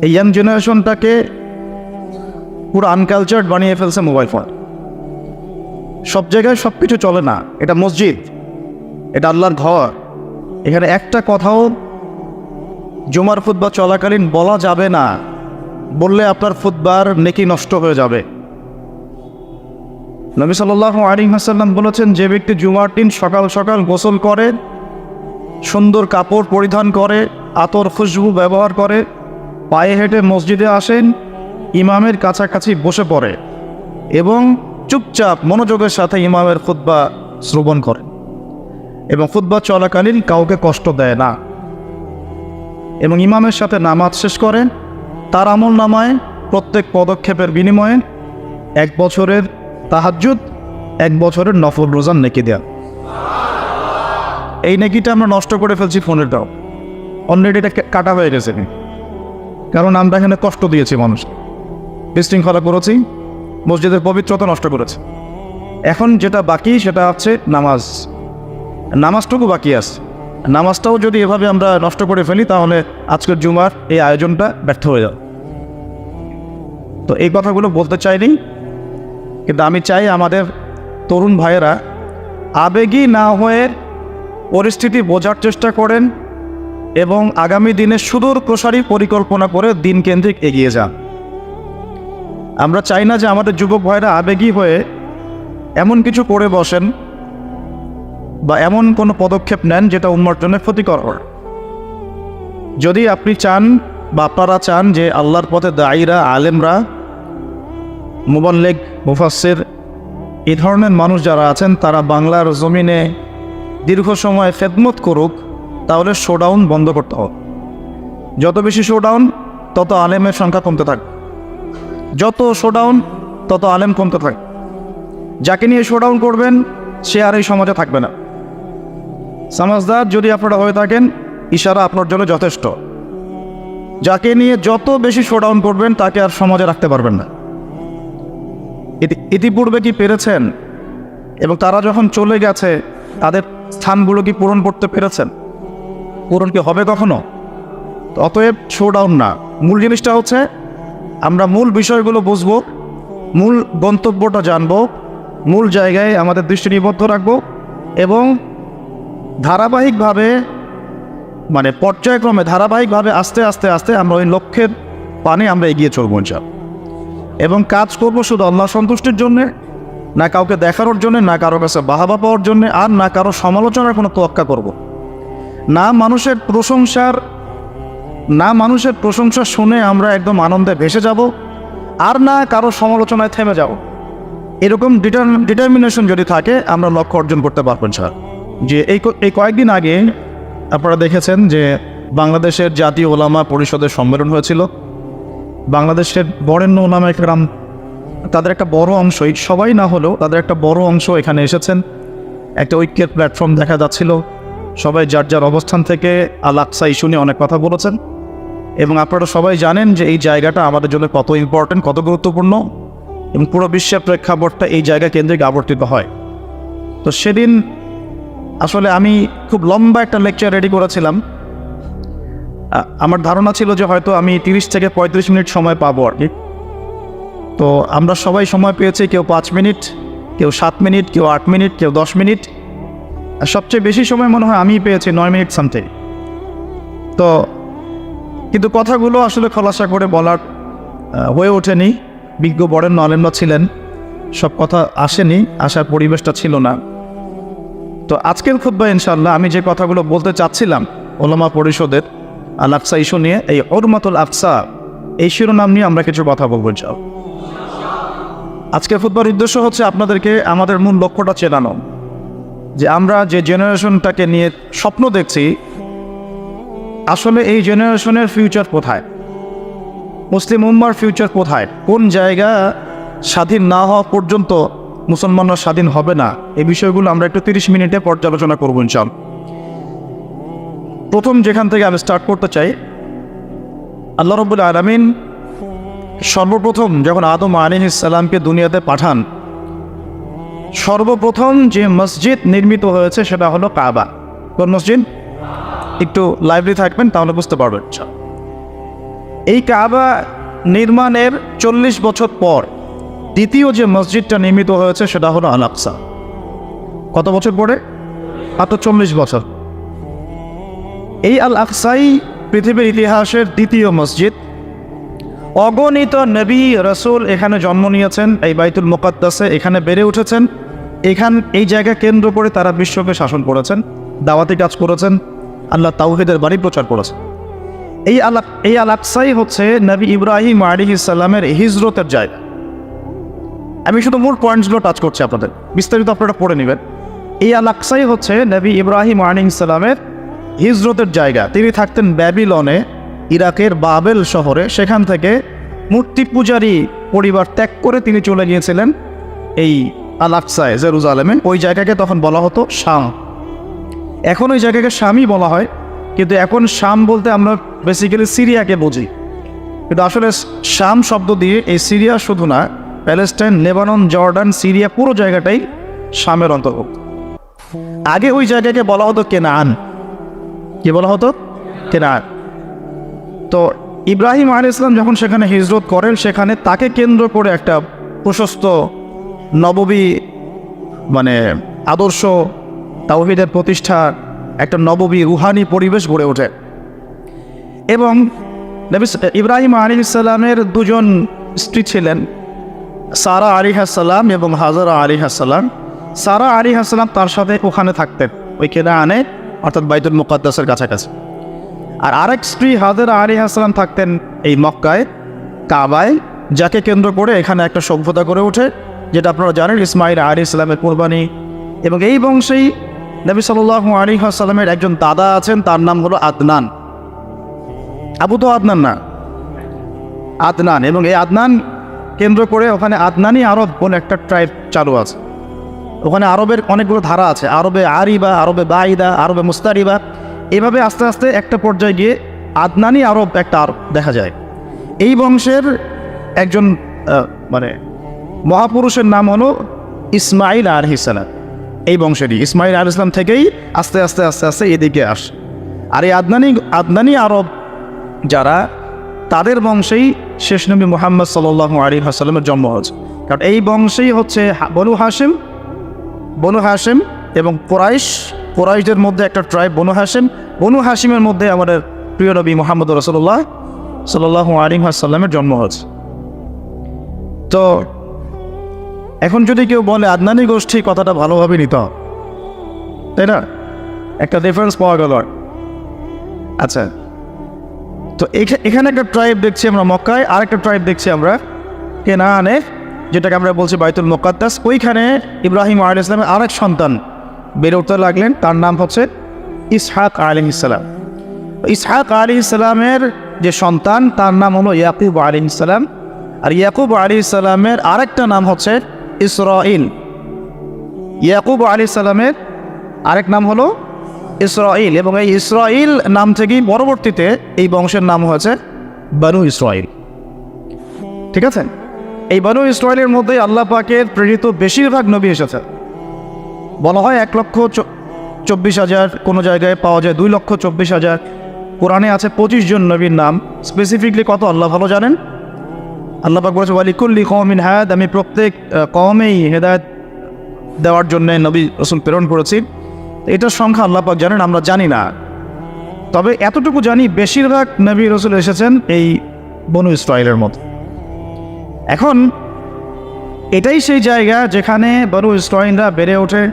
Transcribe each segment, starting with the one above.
এই ইয়াং জেনারেশনটাকে পুরো আনকালচার্ড বানিয়ে ফেলছে মোবাইল ফোন। সব জায়গায় সব কিছু চলে না। এটা মসজিদ, এটা আল্লাহর ঘর, এখানে একটা কথাও জুমার খুতবা চলাকালীন বলা যাবে না। বললে আপনার খুতবার নেকি নষ্ট হয়ে যাবে। নবী সাল্লাল্লাহু আলাইহি ওয়াসাল্লাম বলেছেন, যে ব্যক্তি জুমার দিন সকাল সকাল গোসল করে, সুন্দর কাপড় পরিধান করে, আতর খুশবু ব্যবহার করে, পায়ে হেঁটে মসজিদে আসেন, ইমামের কাছাকাছি বসে পড়ে এবং চুপচাপ মনোযোগের সাথে ইমামের খুতবা শ্রবণ করে এবং খুতবা চলাকালীন কাউকে কষ্ট দেয় না এবং ইমামের সাথে নামাজ শেষ করেন, তার আমল নামায় প্রত্যেক পদক্ষেপের বিনিময়ে 1 বছরের তাহাজ্জুদ, 1 বছরের নফল রোজার নেকি দেয়া। এই নেকিটা আমরা নষ্ট করে ফেলছি ফোনেরটাও। অলরেডি এটা কাটা হয়ে গেছে, কারণ আমরা এখানে কষ্ট দিয়েছি মানুষকে, বিশৃঙ্খলা করেছি, মসজিদের পবিত্রতা নষ্ট করেছে। এখন যেটা বাকি সেটা হচ্ছে নামাজ। নামাজটুকু বাকি আছে। নামাজটাও যদি এভাবে আমরা নষ্ট করে ফেলি তাহলে আজকের জুমার এই আয়োজনটা ব্যর্থ হয়ে যাবে। তো এই কথাগুলো বলতে চাইনি, কিন্তু আমি চাই আমাদের তরুণ ভাইয়েরা আবেগী না হয়ে পরিস্থিতি বোঝার চেষ্টা করেন এবং আগামী দিনে সুদূর প্রসারী পরিকল্পনা করে দিন কেন্দ্রিক এগিয়ে যান। আমরা চাই না যে আমাদের যুবক ভাইরা আবেগী হয়ে এমন কিছু করে বসেন বা এমন কোনো পদক্ষেপ নেন যেটা উম্মার জন্য ক্ষতিকর হয়। যদি আপনি চান বা আপনারা চান যে আল্লাহর পথে দায়ীরা, আলেমরা, মুবাল্লিগ, মুফাসসির, এই ধরনের মানুষ যারা আছেন তারা বাংলার জমিনে দীর্ঘ সময় খেদমত করুক, তাহলে শোডাউন বন্ধ করতে হবে। যত বেশি শোডাউন তত আলেমের সংখ্যা কমতে থাকবে, যত শোডাউন তত আলেম কমতে থাকবে। যাকে নিয়ে শোডাউন করবেন সে আর এই সমাজে থাকবে না। সমাজদার যদি আপনারা হয়ে থাকেন, ইশারা আপনার জন্য যথেষ্ট। যাকে নিয়ে যত বেশি শোডাউন করবেন তাকে আর সমাজে রাখতে পারবেন না। ইতিপূর্বে কি পেরেছেন? এবং তারা যখন চলে গেছে তাদের স্থানগুলো কি পূরণ করতে পেরেছেন? পূরণ কি হবে কখনো? অতএব শোডাউন না, মূল জিনিসটা হচ্ছে আমরা মূল বিষয়গুলো বুঝবো, মূল গন্তব্যটা জানবো, মূল জায়গায় আমাদের দৃষ্টি নিবদ্ধ রাখবো এবং ধারাবাহিকভাবে, মানে পর্যায়ক্রমে ধারাবাহিকভাবে আস্তে আস্তে আস্তে আমরা ওই লক্ষ্যের পানে আমরা এগিয়ে চলবো ইনশাআল্লাহ। এবং কাজ করব শুধু আল্লাহ সন্তুষ্টির জন্যে, না কাউকে দেখানোর জন্যে, না কারো কাছে বাহাবা পাওয়ার জন্যে, আর না কারো সমালোচনার কোনো তোয়াক্কা করব না। মানুষের প্রশংসা শুনে আমরা একদম আনন্দে ভেসে যাব, আর না কারো সমালোচনায় থেমে যাব। এরকম ডিটারমিনেশন যদি থাকে আমরা লক্ষ্য অর্জন করতে পারবেন স্যার। যে এই কয়েকদিন আগে আপনারা দেখেছেন যে বাংলাদেশের জাতীয় ওলামা পরিষদের সম্মেলন হয়েছিল। বাংলাদেশের বরেণ্য ওলামা একরাম, তাদের একটা বড় অংশই, সবাই না হলেও তাদের একটা বড় অংশ এখানে এসেছেন। একটা ঐক্যের প্ল্যাটফর্ম দেখা যাচ্ছিল। সবাই যার যার অবস্থান থেকে আল আকসা ইস্যু নিয়ে অনেক কথা বলেছেন এবং আপনারা সবাই জানেন যে এই জায়গাটা আমাদের জন্য কত ইম্পর্টেন্ট, কত গুরুত্বপূর্ণ এবং পুরো বিশ্বের প্রেক্ষাপটটা এই জায়গা কেন্দ্রিক আবর্তিত হয়। তো সেদিন আসলে আমি খুব লম্বা একটা লেকচার রেডি করেছিলাম। আমার ধারণা ছিল যে হয়তো আমি 30 থেকে 35 মিনিট সময় পাবো আর কি। তো আমরা সবাই সময় পেয়েছি, কেউ 5 মিনিট, কেউ 7 মিনিট, কেউ 8 মিনিট, কেউ 10 মিনিট। আর সবচেয়ে বেশি সময় মনে হয় আমি পেয়েছি 9 মিনিট সামথিং। তো কিন্তু কথাগুলো আসলে খোলাসা করে বলার হয়ে ওঠেনি। বিজ্ঞ বরেণ্য আলেমরা ছিলেন, সব কথা আসেনি, আসার পরিবেশটা ছিল না। তো আজকের খুতবা ইনশাআল্লাহ আমি যে কথাগুলো বলতে চাচ্ছিলাম ওলামা পরিষদের আল আকসা ইস্যু নিয়ে, এই হুরমাতুল আকসা এই শিরোনাম নিয়ে আমরা কিছু কথা বলবো ইনশাআল্লাহ। আজকের খুতবার উদ্দেশ্য হচ্ছে আপনাদেরকে আমাদের মূল লক্ষ্যটা চেনানো, যে আমরা যে জেনারেশনটাকে নিয়ে স্বপ্ন দেখছি আসলে এই জেনারেশনের ফিউচার কোথায়, মুসলিম উম্মার ফিউচার কোথায়, কোন জায়গা স্বাধীন না হওয়া পর্যন্ত মুসলমানরা স্বাধীন হবে না, এই বিষয়গুলো আমরা একটু 30 মিনিটে পর্যালোচনা করবো ইনশাআল্লাহ। প্রথম যেখান থেকে আমি স্টার্ট করতে চাই, আল্লাহ রাব্বুল আলামিন সর্বপ্রথম যখন আদম আলাইহিস সালামকে দুনিয়াতে পাঠান, সর্বপ্রথম যে মসজিদ নির্মিত হয়েছে সেটা হলো কাবা। কোন মসজিদ? একটু লাইব্রেরি থাকবেন তাহলে বুঝতে পারবেন। এই কাবা নির্মাণের 40 বছর পর দ্বিতীয় যে মসজিদটা নির্মিত হয়েছে সেটা হলো আল আকসা। কত বছর পরে? মাত্র 40 বছর। এই আল আকসাই পৃথিবীর ইতিহাসের দ্বিতীয় মসজিদ। অগণিত নবী রসুল এখানে জন্ম নিয়েছেন, এই বাইতুল মুকাদ্দাসে এখানে বেড়ে উঠেছেন। এই জায়গা কেন্দ্র করে তারা বিশ্বকে শাসন করেছেন, দাওয়াতি কাজ করেছেন, আল্লাহ তাওহীদের বাণী প্রচার করেছেন। এই আল আকসাই হচ্ছে নবী ইব্রাহিম আলাইহিস সালামের হিজরতের জায়গা। আমি শুধু মূল পয়েন্টসগুলো টাচ করছি, আপনাদের বিস্তারিত আপনারা পড়ে নেবেন। এই আল আকসাই হচ্ছে নবী ইব্রাহিম আলাইহিস সালামের হিজরতের জায়গা। তিনি থাকতেন ব্যাবিলনে, ইরাকের বাবেল শহরে। সেখান থেকে মূর্তি পূজারী পরিবার ত্যাগ করে তিনি চলে গিয়েছিলেন এই আল আকসায়, জেরুজালেমে। ওই জায়গাকে তখন বলা হতো শাম। এখন ওই জায়গাকে শামই বলা হয়, কিন্তু এখন শাম বলতে আমরা বেসিক্যালি সিরিয়াকে বুঝি, কিন্তু আসলে শাম শব্দ দিয়ে এই সিরিয়া শুধু না, প্যালেস্টাইন, লেবানন, জর্ডান, সিরিয়া পুরো জায়গাটাই শামের অন্তর্ভুক্ত। আগে ওই জায়গাকে বলা হতো কেনান। কি বলা হতো? কেনান। তো ইব্রাহিম আলাইহিস সালাম যখন সেখানে হিজরত করেন, সেখানে তাকে কেন্দ্র করে একটা প্রশস্ত নববী আদর্শ তাওহীদের প্রতিষ্ঠা, একটা নববী রুহানি পরিবেশ গড়ে ওঠে। এবং নবী ইব্রাহিম আলাইহিস সালামের দুজন স্ত্রী ছিলেন, সারা আলাইহিস সালাম এবং হাজারা আলাইহিস সালাম। সারা আলাইহিস সালাম তার সাথে ওখানে থাকতেন, ওই কেনানে, অর্থাৎ বাইতুল মুকাদ্দাসের কাছাকাছি। আর আরেক স্ত্রী হাজারা আলাইহিস সালাম থাকতেন এই মক্কায়, কাবায়, যাকে কেন্দ্র করে এখানে একটা সভ্যতা গড়ে ওঠে, যেটা আপনারা জানেন ইসমাইল আলাইহিস সালামের কুরবানি। এবং এই বংশেই নবী সাল্লাল্লাহু আলাইহি ওয়াসাল্লামের একজন দাদা আছেন, তার নাম হলো আদনান। আবু তো আদনান না, আদনান। এবং এই আদনান কেন্দ্র করে ওখানে আদনানি আরব বলে একটা ট্রাইব চালু আছে। ওখানে আরবের অনেকগুলো ধারা আছে, আরবে আরিবা, আরবে বাইদা, আরবে মুস্তারিবা। এভাবে আস্তে আস্তে একটা পর্যায়ে গিয়ে আদনানি আরব একটা আরব দেখা যায়। এই বংশের একজন মহাপুরুষের নাম হলো ইসমাইল আলাইহিস সালাম। এই বংশেরই ইসমাইল আলাইহিস সালাম থেকেই আস্তে আস্তে আস্তে আস্তে এদিকে আসে। আর এই আদনানি আরব যারা, তাদের বংশেই শেষ নবী মুহাম্মদ সাল্লাল্লাহু আলাইহি ওয়াসাল্লামের জন্ম হয়েছে। কারণ এই বংশেই হচ্ছে বনু হাশিম এবং কোরাইশদের মধ্যে একটা ট্রাইব বনু হাশিমের মধ্যে আমাদের প্রিয় নবী মুহাম্মদ রাসূলুল্লাহ সাল্লাল্লাহু আলাইহি ওয়াসাল্লামের জন্ম হয়েছে। তো এখন যদি কেউ বলে আদনানি গোষ্ঠী, কথাটা ভালোভাবে নিতে হবে, তাই না? একটা ডিফারেন্স পাওয়া গেল। আচ্ছা, তো এখানে একটা ট্রাইব দেখছি আমরা মক্কায়, আরেকটা ট্রাইব দেখছি আমরা কেনানে, যেটাকে আমরা বলছি বাইতুল মুকাদ্দাস। ওইখানে ইব্রাহিম আলাইহিস সালামের আরেক সন্তান বেড়ে উঠতে লাগলেন, তার নাম হচ্ছে ইসহাক আলাইহিস সালাম। ইসহাক আলাইহিস সালামের যে সন্তান, তার নাম হলো ইয়াকুব আলাইহিস সালাম। আর ইয়াকুব আলাইহিস সালামের আরেকটা নাম হচ্ছে ইসরাইল। ইয়াকুব আলাইহিস সালামের আরেক নাম হলো ইসরাইল, এবং এই ইসরাইল নাম থেকেই পরবর্তীতে এই বংশের নাম হয়েছে বনু ইসরাইল। ঠিক আছে? এই বনু ইসরাইলের মধ্যে আল্লাহ পাকের প্রেরিত বেশিরভাগ নবী এসেছে। বলা হয় 1,24,000, কোনো জায়গায় পাওয়া যায় 2,24,000। কোরআনে আছে 25 জন নবীর নাম। স্পেসিফিকলি কত আল্লাহ ভালো জানেন। আল্লাহ পাক বলেছে ওয়ালিকুল্লি কওমিন হাদ, আমি প্রত্যেক কওমেই হেদায়েত দেওয়ার জন্য নবী রাসূল প্রেরণ করেছি। এটার সংখ্যা আল্লাহ পাক জানেন, আমরা জানি না। তবে এতটুকু জানি, বেশিরভাগ নবী রাসূল এসেছেন এই বনু ইসরাইলের মতো। এখন এটাই সেই জায়গা যেখানে বনু ইসরাইলরা বেড়ে ওঠে,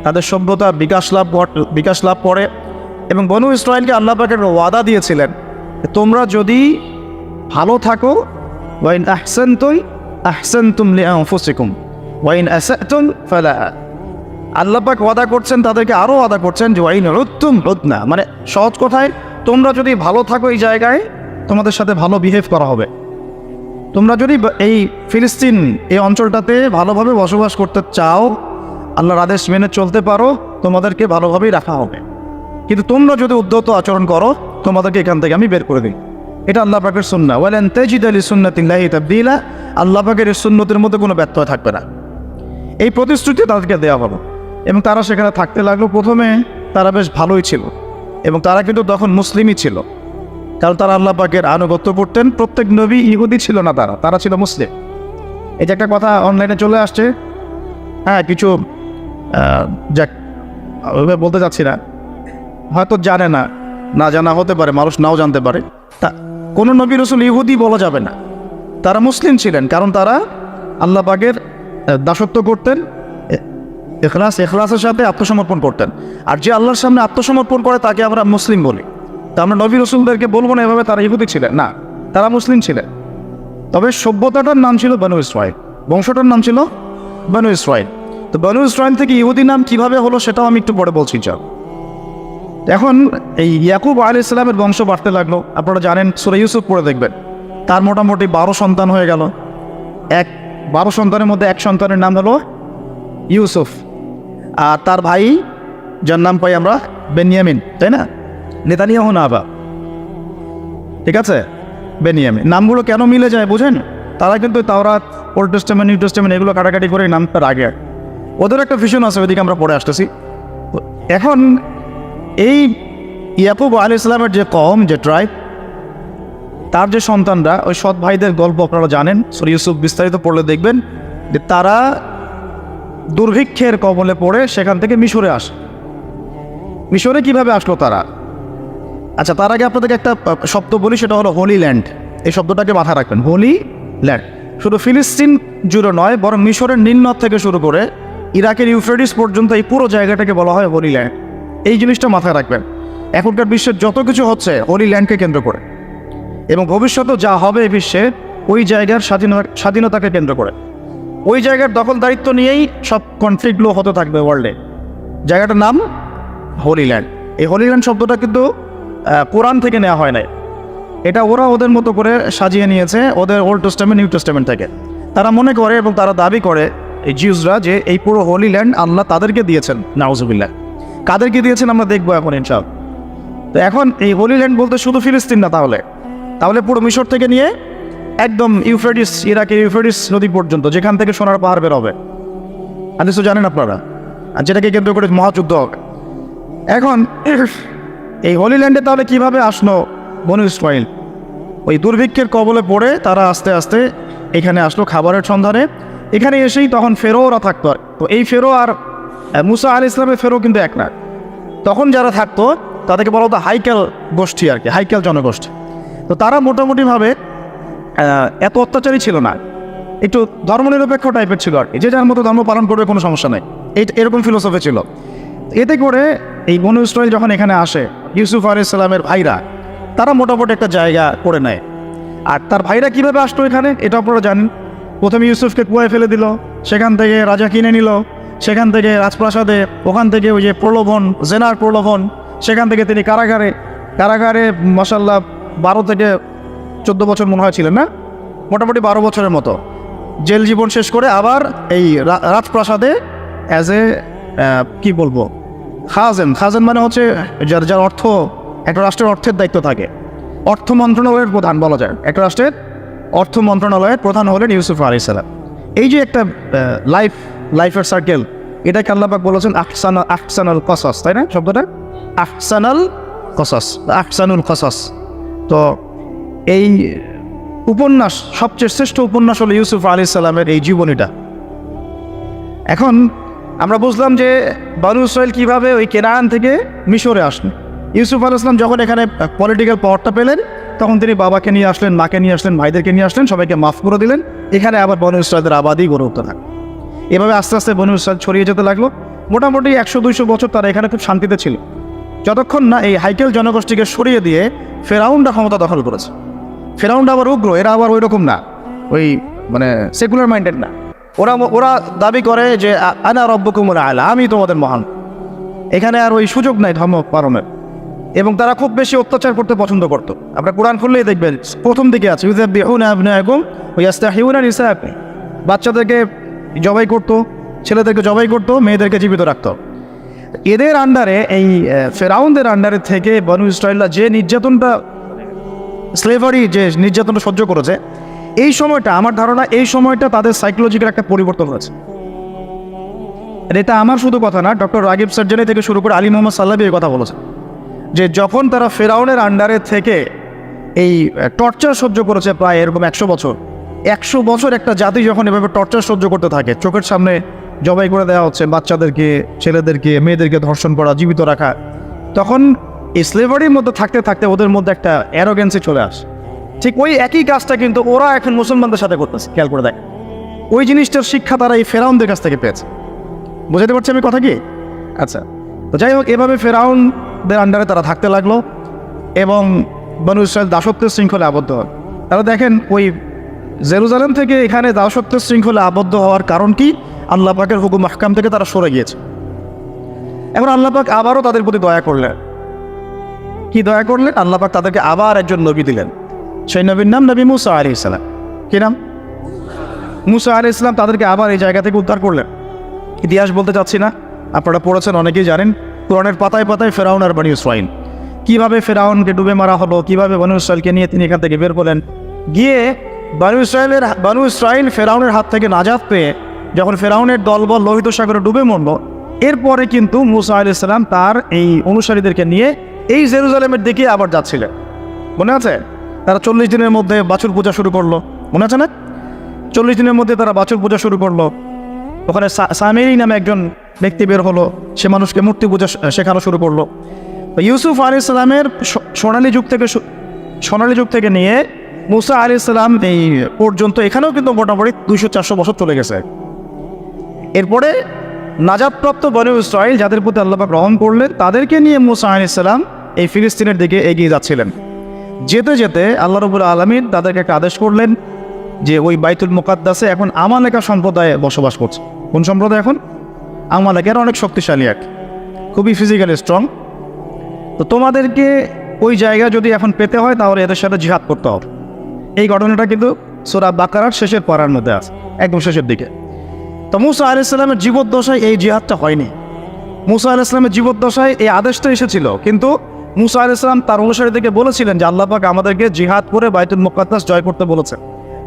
তাদের সভ্যতা বিকাশ লাভ করে। এবং বনু ইসরাইলকে আল্লাহ পাকের ওয়াদা দিয়েছিলেন, তোমরা যদি ভালো থাকো, ওয়াইন আহসানতুম লিআনফুসিকুম ওয়াইন আসাতুম ফালাহা। আল্লাহ পাক ওয়াদা করছেন, তাদেরকে আরও ওয়াদা করছেন যে ওয়াইন উদ্তুম উদনা, মানে সহজ কথায়, তোমরা যদি ভালো থাকো এই জায়গায়, তোমাদের সাথে ভালো বিহেভ করা হবে। তোমরা যদি এই ফিলিস্তিন এই অঞ্চলটাতে ভালোভাবে বসবাস করতে চাও, আল্লাহর আদেশ মেনে চলতে পারো, তোমাদেরকে ভালোভাবেই রাখা হবে। কিন্তু তোমরা যদি উদ্ধত আচরণ করো, তোমাদেরকে এখান থেকে আমি বের করে দিই। এটা আল্লাহ পাকের সুন্নাহ। ওয়ালান তাজিদা লিসুন্নাতিল্লাহি তাবদীলা, আল্লাহ পাকের এই সুন্নতের মধ্যে কোনো ব্যত্যয় থাকবে না। এই প্রতিশ্রুতি তাদেরকে দেওয়া হলো, এবং তারা সেখানে থাকতে লাগলো। প্রথমে তারা বেশ ভালোই ছিল, এবং তারা কিন্তু তখন মুসলিমই ছিল। কারণ তারা আল্লাহ পাকের আনুগত্য করতেন। প্রত্যেক নবী ইহুদি ছিল না, তারা ছিল মুসলিম। এই যে একটা কথা অনলাইনে চলে আসছে, হ্যাঁ কিছু যাক ওইভাবে বলতে চাচ্ছি না, হয়তো জানে না, না জানা হতে পারে, মানুষ নাও জানতে পারে। তা কোনো নবী রসুল ইহুদি বলা যাবে না, তারা মুসলিম ছিলেন, কারণ তারা আল্লাহ পাকের দাসত্ব করতেন, এখলাসের সাথে আত্মসমর্পণ করতেন। আর যে আল্লাহর সামনে আত্মসমর্পণ করে তাকে আমরা মুসলিম বলি। তা আমরা নবী রসুলদেরকে বলবো না এভাবে তারা ইহুদি ছিলেন, না, তারা মুসলিম ছিলেন। তবে সভ্যতাটার নাম ছিল বনু ইসরাইল, বংশটার নাম ছিল বনু ইসরাইল। তো বনু ইসরাইল থেকে ইহুদি নাম কিভাবে হলো সেটাও আমি একটু পরে বলছি। এখন এই ইয়াকুব আলাইহিস সালামের বংশ বাড়তে লাগলো। আপনারা জানেন, সূরা ইউসুফ পড়ে দেখবেন, তার মোটামুটি 12 সন্তান হয়ে গেল। 12 সন্তানের মধ্যে এক সন্তানের নাম হলো ইউসুফ, আর তার ভাই যার নাম পাই আমরা বেনিয়ামিন, তাই না? নেতানিয়াহু না আবা, ঠিক আছে, বেনিয়ামিন। নামগুলো কেন মিলে যায় বুঝেন? তারা কিন্তু তাওরাত, ওল্ড টেস্টামেন্ট, নিউ টেস্টামেন্ট এগুলো কাটাকাটি করে নামটার আগে ওদের একটা ভিশন আছে, ওইদিকে আমরা পড়ে আসতেছি। এখন এই ইয়াকুব আলাইহিস সালামের যে কওম, যে ট্রাইব, তার যে সন্তানরা, ওই সৎ ভাইদের গল্প আপনারা জানেন, সূরা ইউসুফ বিস্তারিত পড়লে দেখবেন যে তারা দুর্ভিক্ষের কবলে পড়ে সেখান থেকে মিশরে আসে। মিশরে কিভাবে আসলো তারা? আচ্ছা, তার আগে আপনাদেরকে একটা শব্দ বলি, সেটা হলো হোলি ল্যান্ড। এই শব্দটাকে মাথায় রাখবেন, হোলি ল্যান্ড। শুধু ফিলিস্তিন জুড়ে নয়, বরং মিশরের নীলনদ থেকে শুরু করে ইরাকের ইউফ্রেটিস পর্যন্ত এই পুরো জায়গাটাকে বলা হয় হোলি ল্যান্ড। এই জিনিসটা মাথায় রাখবেন। এখনকার বিশ্বের যত কিছু হচ্ছে হোলি ল্যান্ডকে কেন্দ্র করে, এবং ভবিষ্যতেও যা হবে এই বিশ্বে ওই জায়গার স্বাধীনতাকে কেন্দ্র করে, ওই জায়গার দখলদারিত্ব নিয়েই সব কনফ্লিক্টগুলো হতে থাকবে ওয়ার্ল্ডে। জায়গাটার নাম হোলি ল্যান্ড। এই হোলি ল্যান্ড শব্দটা কিন্তু কোরআন থেকে নেওয়া হয় নাই, এটা ওরা ওদের মতো করে সাজিয়ে নিয়েছে ওদের ওল্ড টেস্টামেন্ট, নিউ টেস্টামেন্ট থেকে। তারা মনে করে এবং তারা দাবি করে, এই জিউসরা, যে এই পুরো হোলি ল্যান্ড আল্লাহ তাদেরকে দিয়েছেন। নাউজুবিল্লাহ। কাদেরকে দিয়েছেন আমরা দেখবো এখন ইনশাআল্লাহ। তো এখন এই হোলি ল্যান্ড বলতে শুধু ফিলিস্তিন না, তাহলে পুরো মিশর থেকে নিয়ে একদম ইউফ্রেটিস, ইরাকের ইউফ্রেটিস নদী পর্যন্ত, যেখান থেকে সোনার পাহাড় বের হবে, হাদিস তো জানেন আপনারা, আর যেটাকে কেন্দ্র করে মহাযুদ্ধ হবে। এখন এই হোলি ল্যান্ডে তাহলে কীভাবে আসলো বনু ইসরাইল? ওই দুর্ভিক্ষের কবলে পড়ে তারা আস্তে আস্তে এখানে আসলো খাবারের সন্ধানে। এখানে এসেই তখন ফেরোরা থাকতো। আর তো এই ফেরো আর মুসা আলাইহিস সালামের ফেরো কিন্তু এক না। তখন যারা থাকতো তাদেরকে বলা হতো হাইকেল গোষ্ঠী, আর কি, হাইকেল জনগোষ্ঠী। তো তারা মোটামুটিভাবে এত অত্যাচারী ছিল না, একটু ধর্মনিরপেক্ষ টাইপের ছিল আর কি, যে যার মতো ধর্ম পালন করবে, কোনো সমস্যা নেই, এরকম ফিলোসফি ছিল। এতে করে এই বনু ইসরাইল যখন এখানে আসে, ইউসুফ আলাইহিস সালামের ভাইরা, তারা মোটামুটি একটা জায়গা করে নেয়। আর তার ভাইরা কীভাবে আসলো এখানে এটা আপনারা জানেন। প্রথমে ইউসুফকে কুয়ায় ফেলে দিল, সেখান থেকে রাজা কিনে নিল, সেখান থেকে রাজপ্রাসাদে, ওখান থেকে ওই যে প্রলোভন, জেনার প্রলোভন, সেখান থেকে তিনি কারাগারে মাশাআল্লাহ 12 থেকে 14 বছর মনে হয় ছিলেন, না, মোটামুটি 12 বছরের মতো জেল জীবন শেষ করে আবার এই রাজপ্রাসাদে অ্যাজ এ কী বলবো, খাজেন মানে হচ্ছে যার অর্থ, একটা রাষ্ট্রের অর্থের দায়িত্ব থাকে, অর্থ মন্ত্রণালয়ের প্রধান বলা যায়। একটা রাষ্ট্রের অর্থ মন্ত্রণালয়ের প্রধান হলেন ইউসুফ আলাইহিস সালাম। এই যে একটা লাইফের সার্কেল, এটাকে আল্লাহ পাক বলেছেন আহসানুল কসাস, তাই না শব্দটা? আহসানুল কসাস। তো এই উপন্যাস, সবচেয়ে শ্রেষ্ঠ উপন্যাস হলো ইউসুফ আলাইহিস সালামের এই জীবনীটা। এখন আমরা বুঝলাম যে বনু ইসরাইল কীভাবে ওই কেনান থেকে মিশরে আসলেন। ইউসুফ আলাইহিস সালাম যখন এখানে পলিটিক্যাল পাওয়ারটা পেলেন, তখন তিনি বাবাকে নিয়ে আসলেন, মাকে নিয়ে আসলেন, ভাইদেরকে নিয়ে আসলেন, সবাইকে মাফ করে দিলেন। এখানে আবার বনু ইসরাইলের আবাদি গড়ে উঠতে থাকলো। এভাবে আস্তে আস্তে বনু ইসরাইল ছড়িয়ে যেতে লাগলো। মোটামুটি 100-200 বছর তারা এখানে খুব শান্তিতে ছিল, যতক্ষণ না এই হাইকেল জনগোষ্ঠীকে সরিয়ে দিয়ে ফেরাউনরা ক্ষমতা দখল করেছে। ফেরাউনরা আবার উগ্র, এরা আবার ওই রকম না, ওই মানে সেকুলার মাইন্ডেড না। ওরা দাবি করে যে আনা রব্বুকুমুল আ'লা, আমি তোমাদের মহান। এখানে আর ওই সুযোগ নাই ধর্ম পালনের, এবং তারা খুব বেশি অত্যাচার করতে পছন্দ করতো। আমরা কোরআন খুললেই দেখবেন প্রথম দিকে আছে ইউযাব্বিহুনা আবনাআকুম ওয়া ইস্তাহইউনা নিসাআকুম, বাচ্চাদেরকে জবাই করতো, ছেলেদেরকে জবাই করতো, মেয়েদেরকে জীবিত রাখতো। এদের আন্ডারে, এই ফেরাউনদের আন্ডারে থেকে বনু ইসরাইলরা যে নির্যাতনটা, স্লেভারি যে নির্যাতনটা সহ্য করেছে, এই সময়টা, আমার ধারণা এই সময়টা তাদের সাইকোলজিক্যাল একটা পরিবর্তন হয়েছে। এটা আমার শুধু কথা না, ডক্টর রাগিব সার্জানি থেকে শুরু করে আলী মোহাম্মদ সাল্লাবি এই কথা বলেছেন যে যখন তারা ফেরাউনের আন্ডারে থেকে এই টর্চার সহ্য করেছে প্রায় এরকম 100 বছর। 100 বছর একটা জাতি যখন এভাবে টর্চার সহ্য করতে থাকে, চোখের সামনে জবাই করে দেওয়া হচ্ছে বাচ্চাদেরকে, ছেলেদেরকে, মেয়েদেরকে ধর্ষণ করা, জীবিত রাখা, তখন এই স্লেভারির মধ্যে থাকতে থাকতে ওদের মধ্যে একটা অ্যারোগেন্সি চলে আসে। ঠিক ওই একই কাজটা কিন্তু ওরা এখন মুসলমানদের সাথে করতেছে, খেয়াল করে দেখ। ওই জিনিসটার শিক্ষা তারা এই ফেরাউনদের কাছ থেকে পেয়েছে। বুঝাতে পারছি আমি কথা কি? আচ্ছা, তো যাই হোক, এভাবে ফেরাউনদের আন্ডারে তারা থাকতে লাগলো এবং বনু ইসরাইল দাসত্বের শৃঙ্খলে আবদ্ধ হয়। তারা দেখেন ওই জেরুজালেম থেকে এখানে দাসত্বের শৃঙ্খলে আবদ্ধ হওয়ার কারণ কি? আল্লাহ পাকের হুকুম আহকাম থেকে তারা সরে গিয়েছে। এখন আল্লাহ পাক আবারও তাদের প্রতি দয়া করলেন। কি দয়া করলেন? আল্লাহ পাক তাদেরকে আবার একজন নবী দিলেন। সেই নবীর নাম নবী মুসা আলাইহিস সালাম। কি নাম? মুসা আলাইহিস সালাম তাদেরকে আবার এই জায়গা থেকে উদ্ধার করলেন। ইতিহাস বলতে চাচ্ছি না, আপনারা পড়েছেন, অনেকেই জানেন। কোরআনের পাতায় পাতায় ফেরাউন আর বনী ইসরাইল, কীভাবে ফেরাউনকে ডুবে মারা হলো, কীভাবে বনী ইসরাইলকে নিয়ে তিনি এখান থেকে বের করলেন। গিয়ে বনী ইসরাইল ফেরাউনের হাত থেকে নাজাত পেয়ে যখন ফেরাউনের দলবল লোহিত সাগরে ডুবে মরল, এরপরে কিন্তু মুসা আলাইহিস সালাম তার এই অনুসারীদেরকে নিয়ে এই জেরুজালেমের দিকে আবার যাচ্ছিলেন। মনে আছে? তারা 40 দিনের মধ্যে বাছুর পূজা শুরু করলো, মনে আছে না? 40 দিনের মধ্যে তারা বাছুর পূজা শুরু করলো। ওখানে সামেরি নামে একজন ব্যক্তি বের হলো, সে মানুষকে মূর্তি পূজা শেখানো শুরু করলো। ইউসুফ আলাইহিস সালামের সোনালী যুগ থেকে নিয়ে মুসা আলাইহিস সালাম এই পর্যন্ত এখানেও কিন্তু মোটামুটি 200-400 বছর চলে গেছে। এরপরে নাজাতপ্রাপ্ত বনী ইসরাইল যাদের প্রতি আল্লাহ পাক রহম করলেন, তাদেরকে নিয়ে মুসা আলাইহিস সালাম এই ফিলিস্তিনের দিকে এগিয়ে যাচ্ছিলেন। যেতে যেতে আল্লাহ রাব্বুল আলামিন তাদেরকে একটা আদেশ করলেন যে ওই বাইতুল মুকাদ্দাসে এখন আমালেকা সম্প্রদায় বসবাস করছে। কোন সম্প্রদায়? এখন আমালেকের অনেক শক্তিশালী, এক খুবই ফিজিক্যালি স্ট্রং। তো তোমাদেরকে ওই জায়গা যদি এখন পেতে হয় তাহলে এদের সাথে জিহাদ করতে হবে। এই ঘটনাটা কিন্তু সূরা বাকারার শেষের পারার মধ্যে আছে, একদম শেষের দিকে। তো মুসা আলাইহিস সালামের জীবদ্দশায় এই জিহাদটা হয়নি। মুসা আলাইহিস সালামের জীবদ্দশায় এই আদেশটা এসেছিল, কিন্তু মুসা আলাইহিস সালাম তার অনুসারীদেরকে বলেছিলেন যে আল্লাহ পাক আমাদেরকে জিহাদ করে বাইতুল মুকাদ্দাস জয় করতে বলেছেন।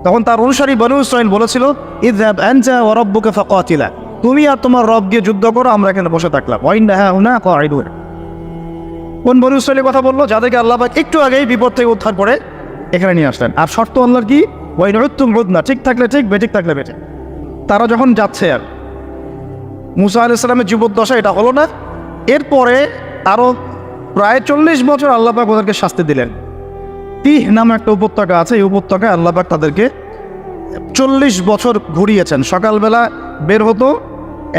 তখন তার অনুসারী বনী ইসরাইল বলেছিল, ইযহাব আনতা ওয়া রাব্বুকা ফাকাতিলা, তুমি আর তোমার রব গিয়ে যুদ্ধ করো, আমরা এখানে বসে থাকলাম। ওয়া ইন্না হাউনা কাঈদুন। কোন বনী ইসরাইলের কথা বললো? যাদেরকে আল্লাহ পাক একটু আগেই বিপদ থেকে উদ্ধার করে এখানে নিয়ে আসলেন। আর শর্ত আল্লাহর কি? ওয়া ইন উদ্তুম উদনা, ঠিক থাকলে ঠিক, বেঠিক থাকলে বেঠিক। তারা যখন যাচ্ছে, আর মুসা আলাইহিস সালামের জীবদ্দশা এটা হলো না। এরপরে আরও প্রায় 40 বছর আল্লাহ পাক ওদেরকে শাস্তি দিলেন। তিহ নামে একটা উপত্যকা আছে, এই উপত্যকায় আল্লাহ পাক তাদেরকে 40 বছর ঘুরিয়েছেন। সকালবেলা বের হতো,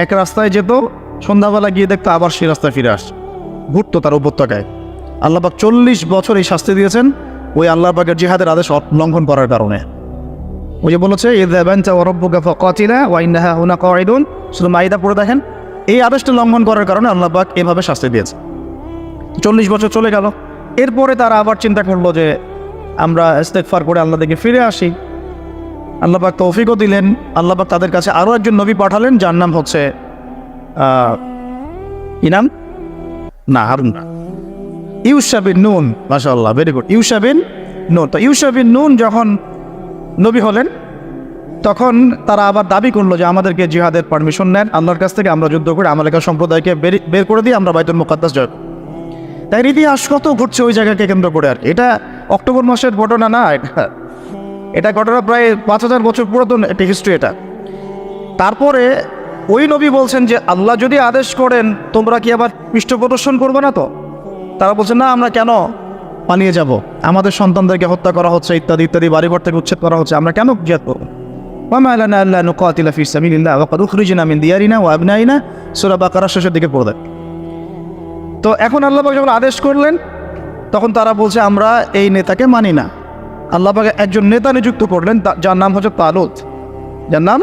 এক রাস্তায় যেত, সন্ধ্যাবেলা গিয়ে দেখতো আবার সেই রাস্তায় ফিরে আসছে, ঘুরতো তার উপত্যকায়। আল্লাহ পাক 40 বছর এই শাস্তি দিয়েছেন ওই আল্লাহ পাকের জিহাদের আদেশ লঙ্ঘন করার কারণে। ওই যে বলেছে ইযহাব আনতা ওয়া রাব্বুকা ফাকাতিলা ওয়া ইন্না হাউনা কাঈদুন, শুধু মাইদা পড়ে দেখেন। এই আদেশটা লঙ্ঘন করার কারণে আল্লাহ পাক এভাবে শাস্তি দিয়েছে। 40 বছর চলে গেল। এরপরে তারা আবার চিন্তা করলো যে আমরা ইস্তেগফার করে আল্লাহ দিকে ফিরে আসি। আল্লাহ পাক তৌফিকও দিলেন। আল্লাহ পাক তাদের কাছে আরও একজন নবী পাঠালেন, যার নাম হচ্ছে কি নাম? না, হারুন না, ইউশা বিন নুন। মাশাআল্লাহ, ভেরি গুড, ইউশা বিন নুন। তো ইউশা বিন নুন যখন নবী হলেন, তখন তারা আবার দাবি করলো যে আমাদেরকে জিহাদের পারমিশন নেন আল্লাহর কাছ থেকে, আমরা যুদ্ধ করে আমালেকা সম্প্রদায়কে বের করে দিয়ে আমরা বাইতুল মুকাদ্দাস জয়। তাই ইতিহাস কত ঘটছে ওই জায়গাকে কেন্দ্র করে। আর এটা অক্টোবর মাসের ঘটনা না, এটা ঘটনা প্রায় 5000 বছর পুরাতন একটা হিস্ট্রি এটা। তারপরে ওই নবী বলছেন যে আল্লাহ যদি আদেশ করেন তোমরা কি আবার পৃষ্ঠ প্রদর্শন করবে না? তো তারা বলছে না, আমরা কেন পালিয়ে যাব? আমাদের সন্তানদেরকে হত্যা করা হচ্ছে, ইত্যাদি ইত্যাদি, বাড়িঘর থেকে উচ্ছেদ করা হচ্ছে, আমরা কেন জিহাদ করবো? ওয়া মা লানা আল্লা নুকাতিলা ফি সাবিলিল্লাহ ওয়া ক্বাদ উখরিজনা মিন দিয়ারিনা ওয়া আবনাইনা, সূরা বাকারার শেষের দিকে পড়ে দেয়। তো এখন আল্লাহ পাক যখন আদেশ করলেন, তখন তারা বলছে আমরা এই নেতাকে মানি না। আল্লাহ পাক একজন নেতা নিযুক্ত করলেন, যার নাম হচ্ছে তালুত। যার নাম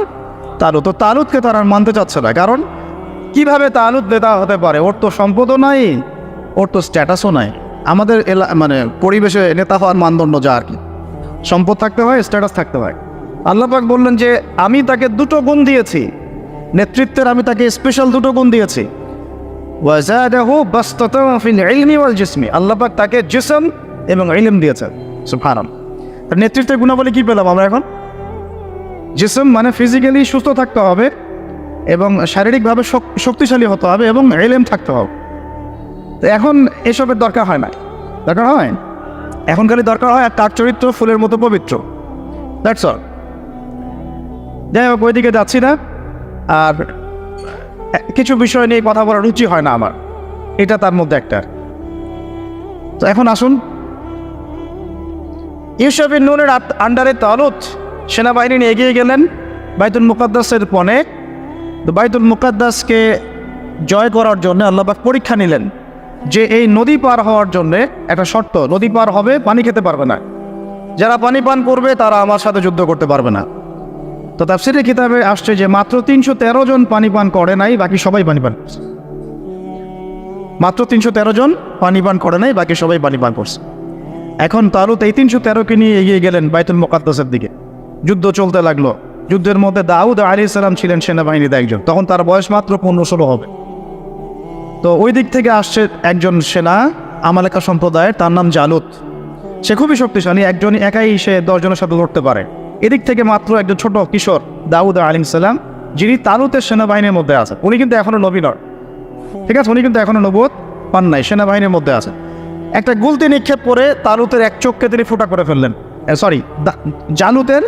তালুত। তো তালুতকে তারা মানতে চাচ্ছে না, কারণ কিভাবে তালুত নেতা হতে পারে? ওর তো সম্পদও নাই, ওর তো স্ট্যাটাসও নাই। আমাদের মানে পরিবেশে নেতা হওয়ার মানদণ্ড যা আর কি, সম্পদ থাকতে হয়, স্ট্যাটাস থাকতে হয়। আল্লাহ পাক বললেন যে আমি তাকে দুটো গুণ দিয়েছি, নেতৃত্বের আমি তাকে স্পেশাল দুটো গুণ দিয়েছি। ওয়াজাদাহু বাসতাতান ফিল ইলমি ওয়াল জিসমি, আল্লাহ পাক তাকে জিসম এবং ইলম দিয়েছেন। সুবহানাল্লাহ। তার নেতৃত্বের গুণাবলী কি পেলাম আমরা এখন? জিসম মানে ফিজিক্যালি সুস্থ থাকতে হবে এবং শারীরিকভাবে শক্তিশালী হতে হবে এবং ইলম থাকতে হবে। তো এখন এসবের দরকার হয় না, দরকার হয়। এখন খালি দরকার হয় তার চরিত্র ফুলের মতো পবিত্র, দ্যাটস অল। যাই হোক, ওইদিকে যাচ্ছি না। আর কিছু বিষয় নিয়ে কথা বলার রুচি হয় না আমার, এটা তার মধ্যে একটা। তো এখন আসুন, ইউসুফ বিন নুনের আন্ডারে তালুত সেনাবাহিনী নিয়ে এগিয়ে গেলেন বাইতুল মুকাদ্দাসের পণে। তো বাইতুল মুকাদ্দাসকে জয় করার জন্য আল্লাহ পাক পরীক্ষা নিলেন যে এই নদী পার হওয়ার জন্য একটা শর্ত, নদী পার হবে, পানি খেতে পারবে না, যারা পানি পান করবে তারা আমার সাথে যুদ্ধ করতে পারবে না। তো তাফসীরের কিতাবে আসছে যে মাত্র 313 জন পানি পান করে নাই, বাকি সবাই পানি পান করছে। মাত্র 313 জন পানি পান করে নাই, বাকি সবাই পানি পান করছে। এখন তালুত এই 313কে নিয়ে এগিয়ে গেলেন বাইতুল মুকাদ্দাসের দিকে। যুদ্ধ চলতে লাগলো। যুদ্ধের মধ্যে দাউদ আলাইহিস সালাম ছিলেন সেনাবাহিনীতে একজন, তখন তার বয়স মাত্র 15-16 হবে। তো ওই দিক থেকে আসছে একজন সেনা, আমালেকা সম্প্রদায়ের, তার নাম জালুত। সে খুবই শক্তিশালী, একজন একাই সে 10 জনের সাথে লড়তে পারে। এদিক থেকে মাত্র একজন ছোট কিশোর দাউদ আলাইহিস সালাম, যিনি তালুতের সেনাবাহিনীর মধ্যে আছেন। উনি কিন্তু এখনো নবী নন, ঠিক আছে, উনি কিন্তু এখনো নবুয়ত পান নাই, সেনাবাহিনীর মধ্যে আছেন। একটা গুলতি নিক্ষেপ করে তালুতের এক চোখকে তিনি ফুটা করে ফেললেন। জালুতের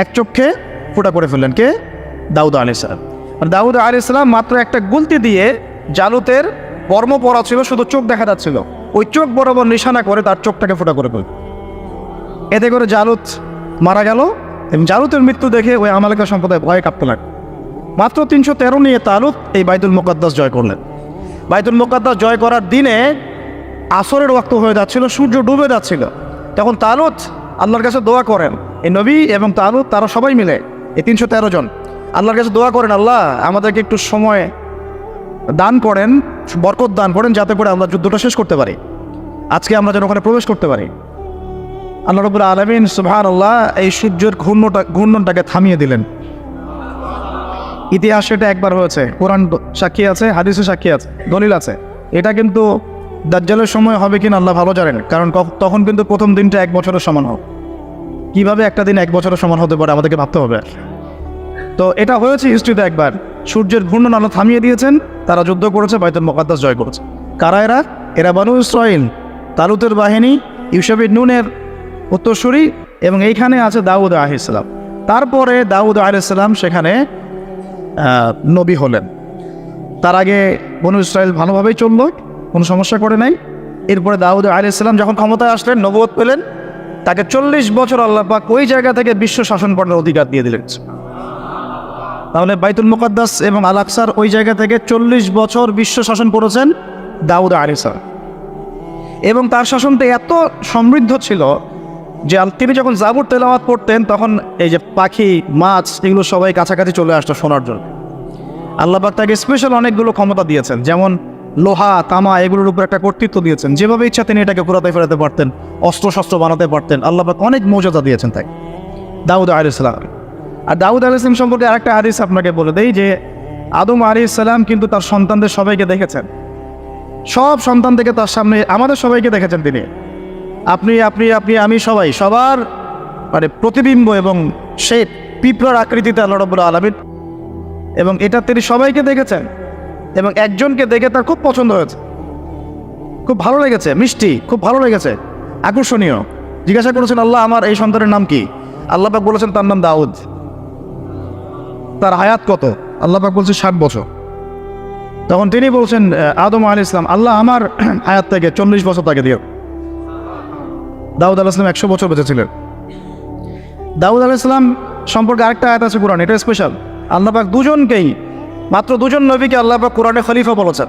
এক চোখে ফুটা করে ফেললেন কে? দাউদ আলাইহিস সালাম। দাউদ আলাইহিস সালাম মাত্র একটা গুলতি দিয়ে জালুতের বর্ম পরা ছিল, শুধু চোখ দেখা যাচ্ছিল, ওই চোখ বরাবর নিশানা করে তার চোখটাকে ফুটা করে ফেলল। এতে করে জালুত মারা গেল। এবং জালুতের মৃত্যু দেখে ওই আমালেকা সম্প্রদায় ভয়ে কাঁপতে লাগলো। মাত্র 313 নিয়ে তালুত এই বাইতুল মুকাদ্দাস জয় করলেন। বাইতুল মুকাদ্দাস জয় করার দিনে আসরের ওয়াক্ত হয়ে যাচ্ছিল, সূর্য ডুবে যাচ্ছিল। তখন তালুত আল্লাহর কাছে দোয়া করেন, এই নবী এবং তালুত তারা সবাই মিলে এই 313 জন আল্লাহর কাছে দোয়া করেন, আল্লাহ আমাদেরকে একটু সময় দান করেন, বরকত দান করেন, যাতে করে আমরা যুদ্ধটা শেষ করতে পারি, আজকে আমরা যেন ওখানে প্রবেশ করতে পারি। আল্লাহ রাব্বুল আলামিন সুবহানাল্লাহ এই সূর্যের ঘূর্ণনটাকে থামিয়ে দিলেন। ইতিহাস এটা একবার হয়েছে, কোরআন সাক্ষী আছে, হাদিসে সাক্ষী আছে, দলিল আছে। এটা কিন্তু দাজ্জালের সময় হবে কিনা আল্লাহ ভালো জানেন, কারণ তখন কিন্তু প্রথম দিনটা 1 বছরের সমান হবে। কিভাবে একটা দিন 1 বছরের সমান হতে পারে আমাদেরকে ভাবতে হবে। তো এটা হয়েছে হিস্ট্রিতে একবার, সূর্যের ঘূর্ণন আল্লাহ থামিয়ে দিয়েছেন, তারা যুদ্ধ করেছে, বাইতুল মুকাদ্দাস জয় করেছে। কারা এরা? এরা বনু ইসরাইল, তালুতের বাহিনী, ইউসুফ বিন নুনের উত্তরসূরি, এবং এইখানে আছে দাউদ আলাইহিস সালাম। তারপরে দাউদ আলাইহিস সালাম সেখানে নবী হলেন। তার আগে বনু ইসরাইল ভালোভাবেই চলল, কোনো সমস্যা করে নাই। এরপরে দাউদ আলাইহিস সালাম যখন ক্ষমতায় আসলেন, নবুয়ত পেলেন, তাকে 40 বছর আল্লাহ পাক ওই জায়গা থেকে বিশ্ব শাসন করার অধিকার দিয়ে দিলেন। তাহলে বাইতুল মুকাদ্দাস এবং আল আকসার ওই জায়গা থেকে 40 বছর বিশ্ব শাসন করেছেন দাউদ আলাইহিস সালাম। এবং তার শাসনটা এত সমৃদ্ধ ছিল যে তিনি যখন জাবুর তেলাওয়াত করতেন, তখন এই যে পাখি, মাছ, এগুলো সবাই কাছাকাছি চলে আসতো শোনার জন্য। আল্লাহ পাক তাকে স্পেশাল অনেকগুলো ক্ষমতা দিয়েছেন, যেমন লোহা, তামা, এগুলোর উপর একটা কর্তৃত্ব দিয়েছেন। যেভাবে ইচ্ছা তিনি এটাকে ঘোরাতে ফেরাতে পারতেন, অস্ত্রশস্ত্র বানাতে পারতেন। আল্লাহ পাক অনেক মর্যাদা দিয়েছেন তাই দাউদ আলাইহিস সালাম। আর দাউদ আলাইহিস সালাম সম্পর্কে আরেকটা হাদিস আপনাকে বলে দেই যে আদম আলাইহিস সালাম কিন্তু তার সন্তানদের সবাইকে দেখেছেন, সব সন্তান থেকে তার সামনে আমাদের সবাইকে দেখেছেন তিনি। আপনি আপনি আপনি আমি সবাই, সবার মানে প্রতিবিম্ব এবং সেই পিঁপড়ার আকৃতিতে আল্লাহ রাব্বুল আলামিন, এবং এটা তিনি সবাইকে দেখেছেন। এবং একজনকে দেখে তার খুব পছন্দ হয়েছে, খুব ভালো লেগেছে, মিষ্টি, খুব ভালো লেগেছে, আকর্ষণীয়। জিজ্ঞাসা করেছেন, আল্লাহ আমার এই সন্তানের নাম কি? আল্লাহ পাক বলেছেন তার নাম দাউদ। তার হায়াত কত? আল্লাহ পাক বলছে 60 বছর। তখন তিনি বলছেন আদম আলাইহিস সালাম, আল্লাহ আমার হায়াত থেকে 40 বছর তাকে দিও। দাউদ আলাইহিস সালাম 100 বছর বেঁচে ছিলেন। দাউদ আলাইহিস সালাম সম্পর্কে আরেকটা আয়াত আছে কোরআন, এটা স্পেশাল। আল্লাহ পাক দুজনকেই, মাত্র 2জন নবীকে আল্লাহ পাক কোরআনে খলিফা বলেছেন।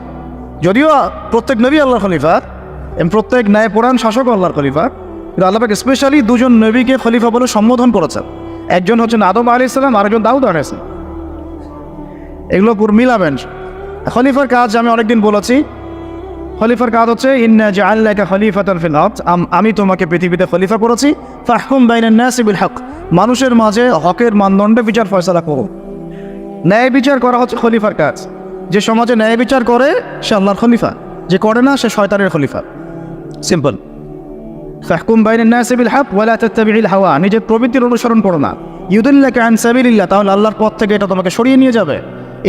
যদিও প্রত্যেক নবী আল্লাহর খলিফা এবং প্রত্যেক ন্যায়পরায়ণ শাসক আল্লাহর খলিফা, কিন্তু আল্লাহ পাক স্পেশালি 2জন নবীকে খলিফা বলে সম্বোধন করেছেন। একজন হচ্ছেন আদম আলাইহিস সালাম, আরেকজন দাউদ আলাইহিস সালাম। এগুলো মিলাবেন। খলিফার কাজ আমি অনেকদিন বলেছি, খলিফার কাজ হচ্ছে ইন্না জাআলনাকা খলিফাতান ফিল আরদ, আমি তোমাকে পৃথিবীতে খলিফা করেছি। ফাহকুম বাইনান নাসি বিল হক, মানুষের মাঝে হকের মানদণ্ডে বিচার ফয়সালা করো। ন্যায় বিচার করা হচ্ছে খলিফার কাজ। যে সমাজে ন্যায় বিচার করে সে আল্লাহর খলিফা, যে করে না সে শয়তানের খলিফা। সিম্পল। ফাহকুম বাইনান নাসি বিল হক ওয়া লা তাত্তাবি'ল হাওয়া, নিজের প্রবৃত্তির অনুসরণ করো না। ইউদিল্লাকা আন সাবিলিল্লাহ, তাহলে আল্লাহর পথ থেকে এটা তোমাকে সরিয়ে নিয়ে যাবে।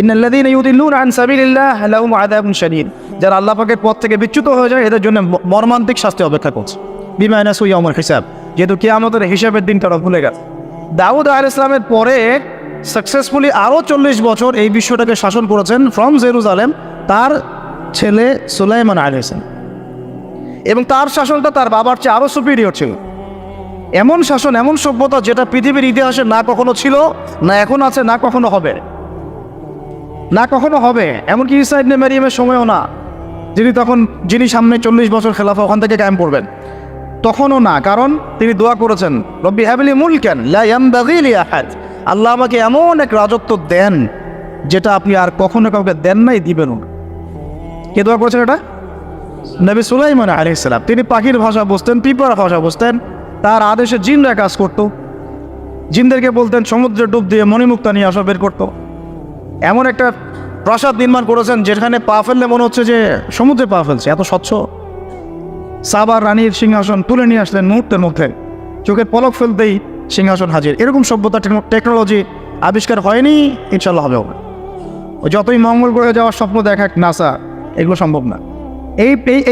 ইন্নাল্লাযীনা ইউদিল্লুনা আন সাবিলিল্লাহ লাহুম আযাবুন শাদীদ, যারা আল্লাহ পাকের পথ থেকে বিচ্যুত হয়ে যায় এদের জন্য মর্মান্তিক শাস্তি অপেক্ষা করছে। বিমা নাসু ইয়াউমুল হিসাব, যেহেতু কিয়ামতের হিসাবের দিন তারা ভুলে গেছে। দাউদ আলাইহিস সালামের পরে সাকসেসফুলি আরও 40 বছর এই বিশ্বটাকে শাসন করেছেন ফ্রম জেরুজালেম তার ছেলে সুলাইমান আলাইহিস সালাম, এবং তার শাসনটা তার বাবার চেয়ে আরও সুপিরিয়র ছিল। এমন শাসন, এমন সভ্যতা যেটা পৃথিবীর ইতিহাসে না কখনো ছিল, না এখন আছে, না কখনো হবে, না কখনো হবে। এমনকি ঈসা ইবনে মারিয়ামের সময়ও না, যিনি সামনে 40 বছর খেলাফা ওখান থেকে কায়েম করবেন, তখনও না। কারণ তিনি দোয়া করেছেন, রব্বি হাবলি মুলকান লা ইয়ানবাগি লি আহাদ, আল্লাহ আমাকে এমন এক রাজত্ব দেন যেটা আপনি আর কখনো কাউকে দেন নাই, দিবেন না। কে দোয়া করেছেন এটা? নবী সুলাইমান আলাইহিস সালাম। তিনি পাখির ভাষা বুঝতেন, পিঁপড়ার ভাষা বুঝতেন, তার আদেশে জিনরা কাজ করতো। জিনদেরকে বলতেন সমুদ্রে ডুব দিয়ে মণিমুক্তা নিয়ে আসা, বের করতো। এমন একটা প্রাসাদ নির্মাণ করেছেন যেখানে পা ফেললে মনে হচ্ছে যে সমুদ্রে পা ফেলছে, এত স্বচ্ছ। সাবার রানীর সিংহাসন তুলে নিয়ে আসলেন মুহূর্তের মধ্যে, চোখের পলক ফেলতেই সিংহাসন হাজির। এরকম সভ্যতা, টেকনোলজি আবিষ্কার হয়নি, ইনশাল্লাহ হবে। যতই মঙ্গল গ্রহে যাওয়ার স্বপ্ন দেখাক নাসা, এগুলো সম্ভব না।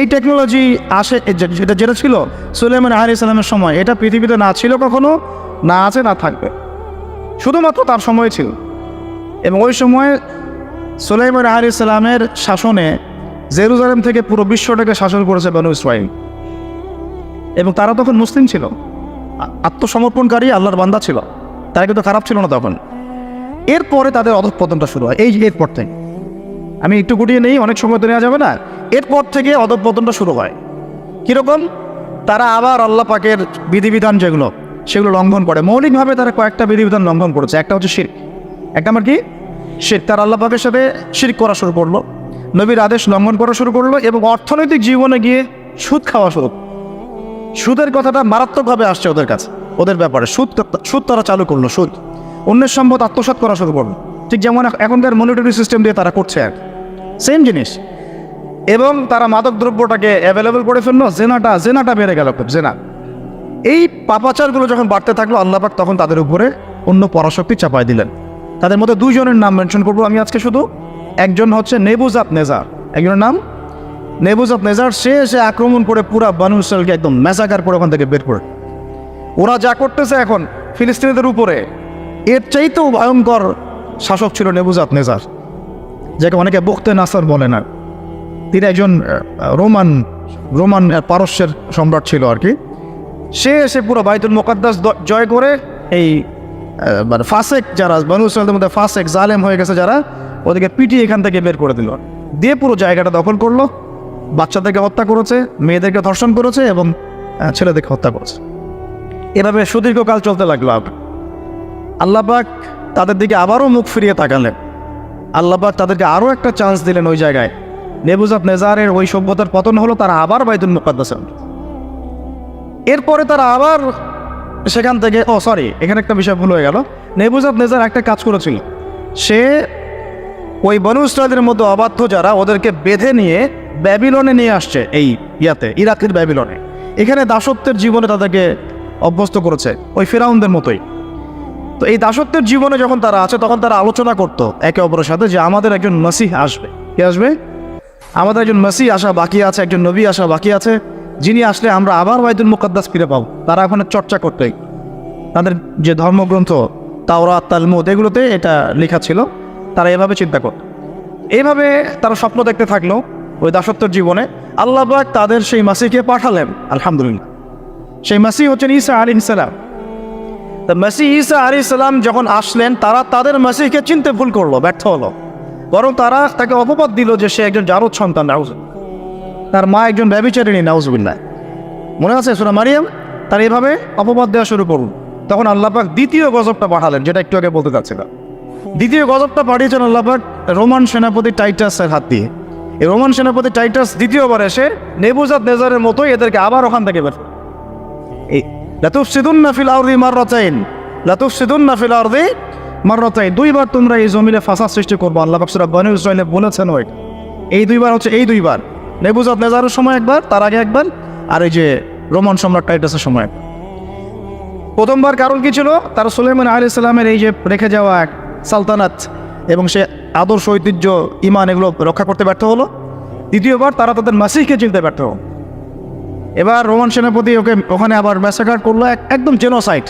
এই টেকনোলজি আসে, যেটা ছিল সুলাইমান আলাইহিস সালামের সময়, এটা পৃথিবীতে না ছিল কখনো, না আছে, না থাকবে, শুধুমাত্র তার সময় ছিল। এবং ওই সময় সুলাইমান আলাইহিস সালামের শাসনে জেরুজালেম থেকে পুরো বিশ্বটাকে শাসন করেছে বনু ইসরাঈল। এবং তারা তখন মুসলিম ছিল, আত্মসমর্পণকারী আল্লাহর বান্দা ছিল, তারা কিন্তু খারাপ ছিল না তখন। এরপরে তাদের অধঃপতনটা শুরু হয়। এরপর থেকে আমি একটু গুটিয়ে নেই, অনেক সময় তো নেওয়া যাবে না। এরপর থেকে অধঃপতনটা শুরু হয়। কীরকম? তারা আবার আল্লাহ পাকের বিধিবিধান যেগুলো, সেগুলো লঙ্ঘন করে। মৌলিকভাবে তারা কয়েকটা বিধিবিধান লঙ্ঘন করেছে। একটা হচ্ছে শিরক, একটা আমার কি শিরক। তারা আল্লাহ পাকের সাথে শিরক করা শুরু করলো, নবীর আদেশ লঙ্ঘন করা শুরু করলো, এবং অর্থনৈতিক জীবনে গিয়ে সুদ খাওয়া শুরু। সুদের কথাটা মারাত্মকভাবে আসছে ওদের কাছে, ওদের ব্যাপারে সুদ তারা চালু করলো। সুদ, অন্যের সম্পদ আত্মসাৎ করা শুরু করলো, ঠিক যেমন এখনকার মনিটরি সিস্টেম দিয়ে তারা করছে, আর সেম জিনিস। এবং তারা মাদক দ্রব্যটাকে অ্যাভেলেবল করে ফেললো, জেনাটা বেড়ে গেল খুব, জেনা। এই পাপাচারগুলো যখন বাড়তে থাকলো, আল্লাহ পাক তখন তাদের উপরে অন্য পরাশক্তি চাপায় দিলেন। তাদের মধ্যে দুইজনের নাম মেনশন করবো আমি আজকে শুধু। একজন হচ্ছে নেবুজাদনেজার, একজনের নাম নেবুজাদনেজার। সে এসে আক্রমণ করে পুরা বনু ইসরাঈলকে একদম ম্যাসাকার করে ওখান থেকে বের করে। ওরা যা করতেছে এখন ফিলিস্তিনিদের উপরে, এর চাইতেও ভয়ঙ্কর শাসক ছিল নেবুজাদনেজার, যাকে অনেকে বখতে নাসার বলে না। তিনি একজন রোমান পারস্যের সম্রাট ছিল আর কি। সে এসে পুরো বাইতুল মুকাদ্দাস জয় করে এই মানে ফাসেক যারা বনু ইসরাঈলের মধ্যে ফাসেক জালেম হয়ে গেছে যারা, ওদেরকে পিটিয়ে এখান থেকে বের করে দিল, দিয়ে পুরো জায়গাটা দখল করলো। বাচ্চাদেরকে হত্যা করেছে, মেয়েদেরকে ধর্ষণ করেছে, এবং ছেলেদেরকে হত্যা করেছে। এভাবে সুদীর্ঘকাল চলতে লাগলো। আল্লাহ পাক তাদের দিকে আবারও মুখ ফিরিয়ে তাকালেন। আল্লাহ পাক তাদেরকে আরও একটা চান্স দিলেন। ওই জায়গায় নেবুজাদনেজারের ওই সভ্যতার পতন হলো, তারা আবার বাইতুল মুকাদ্দাসে। এরপরে তারা আবার সেখান থেকে এখানে একটা বিষয় ভুল হয়ে গেল। নেবুজাদনেজার একটা কাজ করেছিল, সে ওই বনু ইসরাঈলের মধ্যে অবাধ্য যারা, ওদেরকে বেঁধে নিয়ে ব্যাবিলনে নিয়ে আসছে, এই ইরাকের ব্যাবিলনে। এখানে দাসত্বের জীবনে তাদেরকে অভ্যস্ত করেছে, ওই ফিরাউনদের মতোই। তো এই দাসত্বের জীবনে যখন তারা আছে, তখন তারা আলোচনা করতো একে অপরের সাথে যে আমাদের একজন মসিহ আসবে। কে আসবে? আমাদের একজন মসিহ আসা বাকি আছে, একজন নবী আসা বাকি আছে, যিনি আসলে আমরা আবার বাইতুল মুকাদ্দাস ফিরে পাবো। তারা ওখানে চর্চা করতো, তাদের যে ধর্মগ্রন্থ তাওরাত, তালমুদ, এগুলোতে এটা লেখা ছিল। তারা এভাবে চিন্তা করত, এইভাবে তারা স্বপ্ন দেখতে থাকলো ওই দাসত্বের জীবনে। আল্লাহ পাক তাদের সেই মাসিহকে পাঠালেন, আলহামদুলিল্লাহ। সেই মাসিহ হচ্ছেন ঈসা আলাইহিস সালাম। তা মাসিহ ঈসা আলাইহিস সালাম যখন আসলেন, তারা তাদের মাসিহকে চিনতে ভুল করলো, ব্যর্থ হলো। বরং তারা তাকে অপবাদ দিল যে সে একজন জারদ সন্তান, নাউজুবিল্লাহ, তার মা একজন ব্যভিচারিণী, নাউজুবিল্লাহ। মনে আছে সূরা মারিয়াম? তারা এভাবে অপবাদ দেওয়া শুরু করল। তখন আল্লাহ পাক দ্বিতীয় গজবটা পাঠালেন, যেটা একটু আগে বলতে চাচ্ছিলাম। দ্বিতীয় গজবটা পাঠিয়েছেন আল্লাহ পাক রোমান সেনাপতি টাইটাসের হাত দিয়ে। এই রোমান সেনাপতি টাইটাস দ্বিতীয়বার এসে নেবুজাদনেজারের মতোই এদেরকে আবার ওখান থেকে বের। এই লাতুফসিদুন্না ফিল আরদি মাররাতাইন, লাতুফসিদুন্না ফিল আরদি মাররাতাইন, দুইবার তোমরা এই জমিনে ফাসাদ সৃষ্টি করবো। আল্লাহ পাক সূরা বনী ইসরাঈলে বলেছেন, ওই এই দুইবার হচ্ছে এই দুইবার, নেবুজাদনেজারের সময় একবার, তার আগে একবার, আর এই যে রোমান সম্রাট টাইটাসের সময়। প্রথমবার কারণ কি ছিল? তারা সুলাইমান আলাইহিস সালামের এই যে রেখে যাওয়া এক সালতানাত এবং সে আদর্শ, ঐতিহ্য, ঈমান, এগুলো রক্ষা করতে ব্যর্থ হলো। দ্বিতীয়বার তারা তাদের মাসিহকে চিনতে ব্যর্থ হলো। এবার রোমান সেনাপতি ওকে ওখানে আবার ম্যাসাকার করলো, একদম জেনোসাইড।